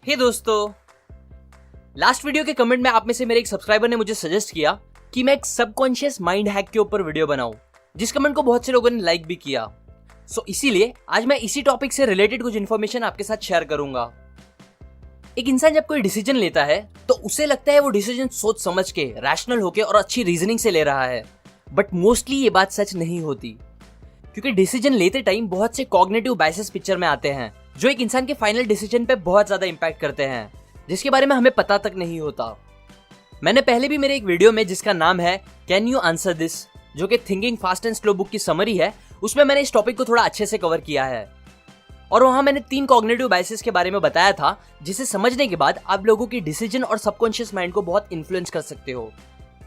हे दोस्तों, last video के comment में आप में से मेरे एक सब्सक्राइबर ने मुझे सजेस्ट किया कि मैं एक सबकॉन्शियस माइंड हैक के ऊपर वीडियो बनाऊं, जिस कमेंट को बहुत से लोगों ने लाइक भी किया। इसीलिए आज मैं इसी टॉपिक से रिलेटेड कुछ इन्फॉर्मेशन आपके साथ शेयर करूंगा। एक इंसान जब कोई डिसीजन लेता है तो उसे लगता है वो डिसीजन सोच समझ के, रैशनल होके और अच्छी रीजनिंग से ले रहा है, बट मोस्टली ये बात सच नहीं होती, क्योंकि डिसीजन लेते टाइम बहुत से कॉग्निटिव बायसेस पिक्चर में आते हैं जो एक इंसान के फाइनल डिसीजन पे बहुत ज्यादा इंपैक्ट करते हैं, जिसके बारे में हमें पता तक नहीं होता। मैंने पहले भी मेरे एक वीडियो में जिसका नाम है कैन यू आंसर दिस, जो कि thinking fast and slow book की समरी है, उसमें मैंने इस टॉपिक को थोड़ा अच्छे से कवर किया है और वहां मैंने 3 कॉग्निटिव बायसेस के बारे में बताया था, जिसे समझने के बाद आप लोगों की डिसीजन और सबकॉन्शियस माइंड को बहुत इन्फ्लुएंस कर सकते हो,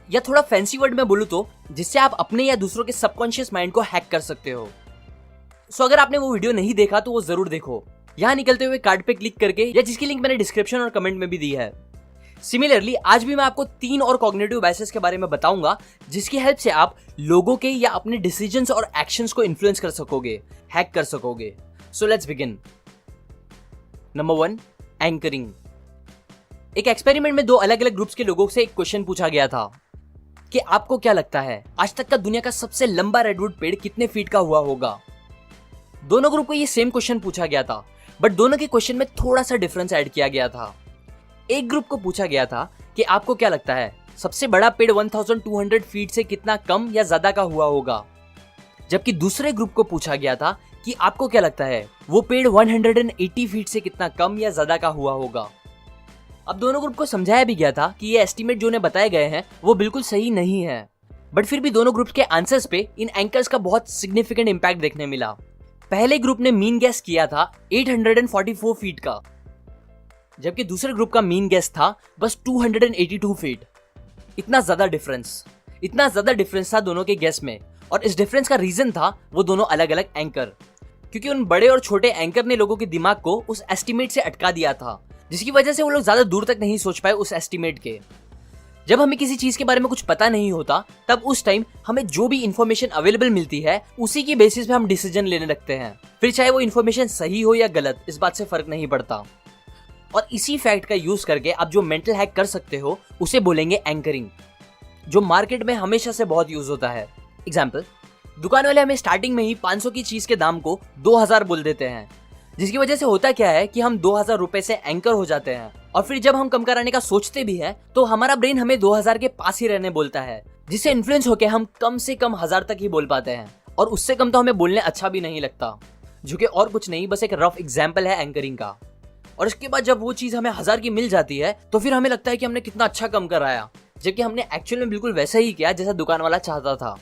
या थोड़ा फैंसी वर्ड में बोलूं तो जिससे आप अपने या दूसरों के सबकॉन्शियस माइंड को हैक कर सकते हो। अगर आपने वो वीडियो नहीं देखा तो वो जरूर देखो, यहाँ निकलते हुए कार्ड पे क्लिक करके, या जिसकी लिंक मैंने डिस्क्रिप्शन और कमेंट में भी दी है। सिमिलरली आज भी मैं आपको 3 और कॉग्निटिव बायसेस के बारे में बताऊंगा, जिसकी हेल्प से आप लोगों के या अपने डिसीजंस और एक्शंस को इन्फ्लुएंस कर सकोगे, हैक कर सकोगे। So let's begin. Number 1, anchoring. एक एक्सपेरिमेंट में 2 अलग अलग ग्रुप्स के लोगों से एक क्वेश्चन पूछा गया था कि आपको क्या लगता है आज तक का दुनिया का सबसे लंबा रेडवुड पेड़ कितने फीट का हुआ होगा। दोनों ग्रुप को ये सेम क्वेश्चन पूछा गया था, बट दोनों के क्वेश्चन में थोड़ा सा डिफरेंस ऐड किया गया था। एक ग्रुप को पूछा गया था कि आपको क्या लगता है सबसे बड़ा पेड़ 1200 फीट से कितना कम या ज्यादा का हुआ होगा, जबकि दूसरे ग्रुप को पूछा गया था कि आपको क्या लगता है वो पेड़ 180 फीट से कितना कम या ज्यादा का हुआ होगा। अब दोनों ग्रुप को समझाया भी गया था कि ये एस्टीमेट जो उन्हें बताए गए हैं वो बिल्कुल सही नहीं है, बट फिर भी दोनों ग्रुप्स के आंसर्स पे इन एंकर्स का बहुत सिग्निफिकेंट इंपैक्ट देखने मिला। पहले ग्रुप ने मीन गेस किया था 844 फीट का, जबकि दूसरे ग्रुप का मीन गेस था बस 282 फीट। इतना ज्यादा डिफरेंस था दोनों के गेस में, और इस डिफरेंस का रीजन था वो दोनों अलग अलग एंकर, क्योंकि उन बड़े और छोटे एंकर ने लोगों के दिमाग को उस एस्टीमेट से अटका दिया था, जिसकी वजह से वो लोग ज्यादा दूर तक नहीं सोच पाए उस एस्टीमेट के। जब हमें किसी चीज के बारे में कुछ पता नहीं होता, तब उस टाइम हमें जो भी इंफॉर्मेशन अवेलेबल मिलती है उसी की बेसिस पे हम डिसीजन लेने लगते हैं, फिर चाहे वो इंफॉर्मेशन सही हो या गलत, इस बात से फर्क नहीं पड़ता। और इसी फैक्ट का यूज करके आप जो मेंटल हैक कर सकते हो उसे बोलेंगे एंकरिंग, जो मार्केट में हमेशा से बहुत यूज होता है। एग्जाम्पल, दुकान वाले हमें स्टार्टिंग में ही 500 की चीज के दाम को 2000 बोल देते हैं, जिसकी वजह से होता क्या है कि हम 2000 रुपए से एंकर हो जाते हैं, और फिर जब हम कम कराने का सोचते भी हैं तो हमारा ब्रेन हमें 2000 के पास ही रहने बोलता है, जिससे इन्फ्लुएंस होकर हम कम से कम 1000 तक ही बोल पाते हैं, और उससे कम तो हमें बोलने अच्छा भी नहीं लगता, जो कि और कुछ नहीं बस एक रफ एग्जाम्पल है एंकरिंग का। और इसके बाद जब वो चीज हमें 1000 की मिल जाती है तो फिर हमें लगता है कि हमने कितना अच्छा कम कराया, जबकि हमने एक्चुअल में बिल्कुल वैसा ही किया जैसा दुकान वाला चाहता था।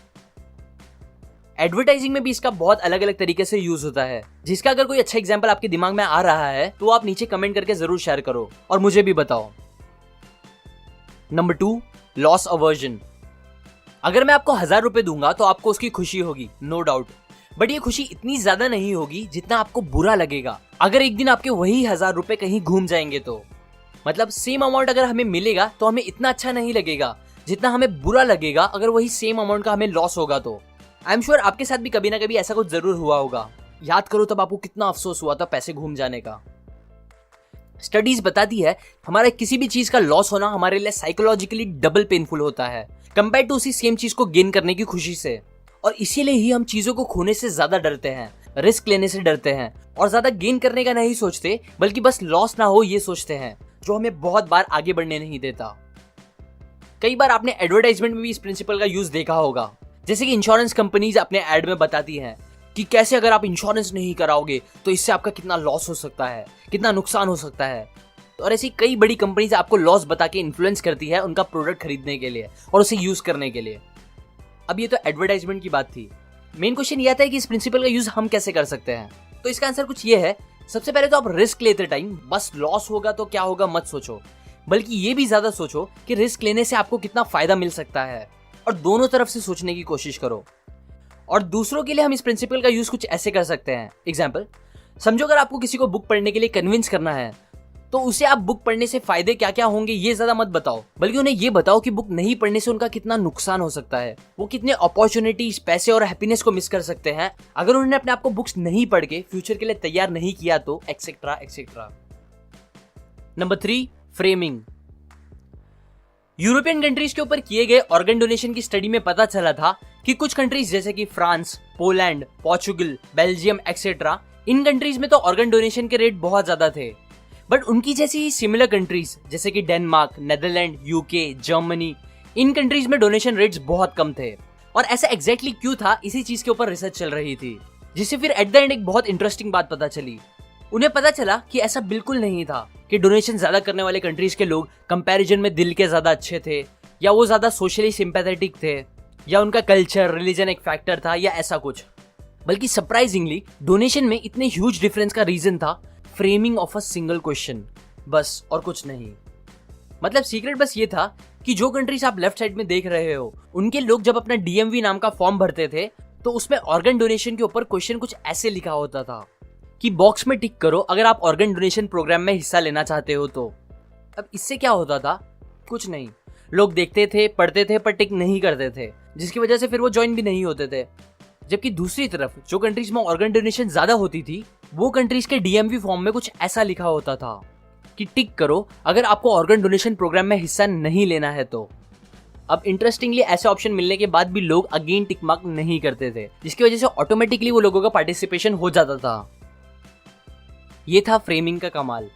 एडवर्टाइजिंग में भी इसका बहुत अलग अलग तरीके से यूज होता है, जिसका अगर कोई अच्छा एग्जांपल आपके दिमाग में आ रहा है तो आप नीचे कमेंट करके जरूर शेयर करो और मुझे भी बताओ। Number 2, loss aversion. अगर मैं आपको 1000 रुपए दूंगा तो आपको उसकी खुशी होगी, नो डाउट, बट ये खुशी इतनी ज्यादा नहीं होगी जितना आपको बुरा लगेगा अगर एक दिन आपके वही 1000 रुपए कहीं घूम जाएंगे तो। मतलब सेम अमाउंट अगर हमें मिलेगा तो हमें इतना अच्छा नहीं लगेगा जितना हमें बुरा लगेगा अगर वही सेम अमाउंट का हमें लॉस होगा तो। आई एम श्योर आपके साथ भी कभी ना कभी ऐसा कुछ जरूर हुआ होगा। याद करो तब आपको कितना अफसोस हुआ था पैसे घूम जाने का। स्टडीज बताती है हमारा किसी भी चीज का लॉस होना हमारे लिए साइकोलॉजिकली डबल पेनफुल होता है कंपेयर टू उसी सेम चीज को गेन करने की खुशी से, और इसीलिए ही हम चीजों को खोने से ज्यादा डरते हैं, रिस्क लेने से डरते हैं, और ज्यादा गेन करने का नहीं सोचते बल्कि बस लॉस ना हो ये सोचते हैं, जो हमें बहुत बार आगे बढ़ने नहीं देता। कई बार आपने एडवर्टाइजमेंट में भी इस प्रिंसिपल का यूज देखा होगा, जैसे कि इंश्योरेंस कंपनीज अपने एड में बताती हैं कि कैसे अगर आप इंश्योरेंस नहीं कराओगे तो इससे आपका कितना लॉस हो सकता है, कितना नुकसान हो सकता है। और ऐसी कई बड़ी कंपनीज आपको लॉस बता के इन्फ्लुएंस करती है उनका प्रोडक्ट खरीदने के लिए और उसे यूज करने के लिए। अब ये तो एडवर्टाइजमेंट की बात थी। मेन क्वेश्चन ये आता है कि इस प्रिंसिपल का यूज हम कैसे कर सकते हैं। तो इसका आंसर कुछ ये है, सबसे पहले तो आप रिस्क लेते टाइम बस लॉस होगा तो क्या होगा मत सोचो, बल्कि ये भी ज्यादा सोचो कि रिस्क लेने से आपको कितना फायदा मिल सकता है, और दोनों तरफ से सोचने की कोशिश करो। और दूसरों के लिए हम इस प्रिंसिपल का यूज कुछ ऐसे कर सकते हैं। एग्जाम्पल, समझो अगर आपको किसी को बुक पढ़ने के लिए कन्विंस करना है तो उसे आप बुक पढ़ने से फायदे क्या क्या होंगे ये ज्यादा मत बताओ, बल्कि उन्हें ये बताओ कि बुक नहीं पढ़ने से उनका कितना नुकसान हो सकता है, वो कितने अपॉर्चुनिटीज, पैसे और हैप्पीनेस को मिस कर सकते हैं अगर उन्होंने अपने आप को बुक्स नहीं पढ़ के फ्यूचर के लिए तैयार नहीं किया तो, etcetera etcetera. Number 3, framing. European countries के ऊपर किए गए ऑर्गन डोनेशन की स्टडी में पता चला था कि कुछ कंट्रीज जैसे कि France, Poland, Portugal, Belgium etcetera, इन कंट्रीज में तो ऑर्गन डोनेशन के रेट बहुत ज्यादा थे। बट उनकी जैसी ही सिमिलर कंट्रीज जैसे कि डेनमार्क, नेदरलैंड, यूके, जर्मनी, इन कंट्रीज में डोनेशन रेट्स बहुत कम थे। और ऐसा एग्जैक्टली क्यों था, इसी चीज के ऊपर रिसर्च चल रही थी, जिससे फिर एट द एंड एक बहुत इंटरेस्टिंग बात पता चली। उन्हें पता चला कि ऐसा बिल्कुल नहीं था कि डोनेशन ज्यादा करने वाले कंट्रीज के लोग कंपैरिजन में दिल के ज्यादा अच्छे थे, या वो ज्यादा सोशली सिंपैथेटिक थे, या उनका कल्चर, रिलीजन एक फैक्टर था, या ऐसा कुछ। बल्कि सरप्राइजिंगली डोनेशन में इतने ह्यूज डिफरेंस का रीजन था framing of a single question, बस और कुछ नहीं। मतलब सीक्रेट बस ये था कि जो कंट्रीज आप लेफ्ट साइड में देख रहे हो, उनके लोग जब अपना डीएमवी नाम का फॉर्म भरते थे तो उसमें ऑर्गन डोनेशन के ऊपर क्वेश्चन कुछ ऐसे लिखा होता था कि बॉक्स में टिक करो अगर आप ऑर्गन डोनेशन प्रोग्राम में हिस्सा लेना चाहते हो तो। अब इससे क्या होता था? कुछ नहीं, लोग देखते थे, पढ़ते थे, पर टिक नहीं करते थे, जिसकी वजह से फिर वो ज्वाइन भी नहीं होते थे। जबकि दूसरी तरफ जो कंट्रीज में ऑर्गन डोनेशन ज्यादा होती थी, वो कंट्रीज के डीएमवी फॉर्म में कुछ ऐसा लिखा होता था कि टिक करो अगर आपको ऑर्गन डोनेशन प्रोग्राम में हिस्सा नहीं लेना है तो। अब इंटरेस्टिंगली ऐसे ऑप्शन मिलने के बाद भी लोग अगेन टिक मार्क नहीं करते थे, जिसकी वजह से ऑटोमेटिकली वो लोगों का पार्टिसिपेशन हो जाता था। ये था फ्रेमिंग का कमाल।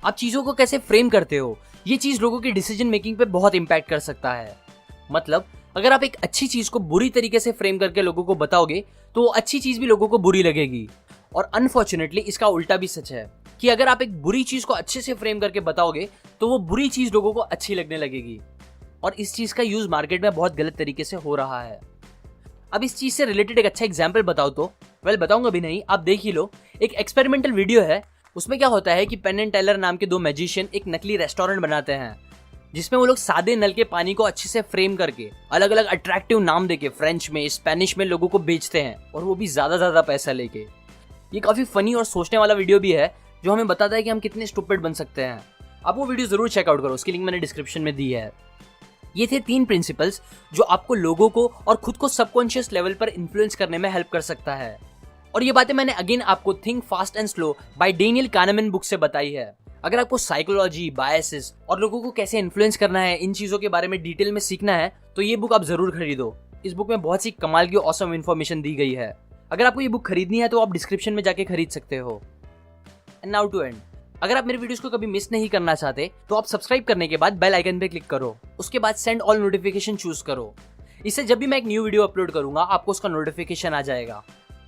आप चीजों को कैसे फ्रेम करते हो, ये चीज लोगों की डिसीजन मेकिंग पे बहुत इंपैक्ट कर सकता है। मतलब अगर आप एक अच्छी चीज को बुरी तरीके से फ्रेम करके लोगों को बताओगे तो वो अच्छी चीज भी लोगों को बुरी लगेगी। और अनफॉर्चुनेटली इसका उल्टा भी सच है कि अगर आप एक बुरी चीज को अच्छे से फ्रेम करके बताओगे तो वो बुरी चीज लोगों को अच्छी लगने लगेगी। और इस चीज का यूज मार्केट में बहुत गलत तरीके से हो रहा है। अब इस चीज से रिलेटेड एक अच्छा एग्जाम्पल बताओ तो? बताऊंगा भी नहीं, आप देख ही लो। एक एक्सपेरिमेंटल वीडियो है, उसमें क्या होता है कि पेन एंड टेलर नाम के दो मैजिशियन एक नकली रेस्टोरेंट बनाते हैं, जिसमें वो लोग सादे नल के पानी को अच्छे से फ्रेम करके अलग अलग अट्रैक्टिव नाम देके फ्रेंच में, स्पेनिश में लोगों को बेचते हैं, और वो भी ज्यादा पैसा लेके। ये काफी फनी और सोचने वाला वीडियो भी है, जो हमें बताता है कि हम कितने स्टूपिड बन सकते हैं। आप वो वीडियो जरूर चेकआउट करो, उसकी लिंक मैंने डिस्क्रिप्शन में दी है। ये थे 3 प्रिंसिपल्स जो आपको लोगों को और खुद को सबकॉन्शियस लेवल पर इन्फ्लुएंस करने में हेल्प कर सकता है। और ये बातें मैंने अगेन आपको think fast and slow by Daniel Kahneman book से बताई है। अगर आपको साइकोलॉजी, बायसेस और लोगों को कैसे इन्फ्लुएंस करना है, इन चीजों के बारे में डिटेल में सीखना है, तो ये बुक आप जरूर खरीदो। इस बुक में बहुत सी कमाल की ऑसम इन्फॉर्मेशन दी गई है। अगर आपको ये बुक खरीदनी है तो आप डिस्क्रिप्शन में जाके खरीद सकते हो। एंड नाउ टू एंड, अगर आप मेरे वीडियोस को कभी मिस नहीं करना चाहते तो आप सब्सक्राइब करने के बाद बेल आइकन पे क्लिक करो, उसके बाद सेंड ऑल नोटिफिकेशन चूज करो। इससे जब भी मैं एक न्यू वीडियो अपलोड करूंगा आपको उसका नोटिफिकेशन आ जाएगा।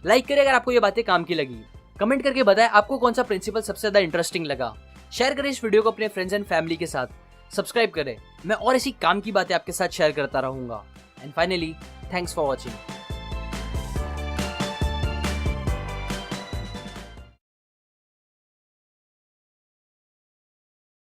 लाइक करें अगर आपको ये बातें काम की लगी, कमेंट करके बताएं आपको कौन सा प्रिंसिपल सबसे ज्यादा इंटरेस्टिंग लगा। शेयर करें इस वीडियो को अपने फ्रेंड्स एंड फैमिली के साथ। सब्सक्राइब करें, मैं और ऐसी काम की बातें आपके साथ शेयर करता रहूंगा। And finally, thanks for watching.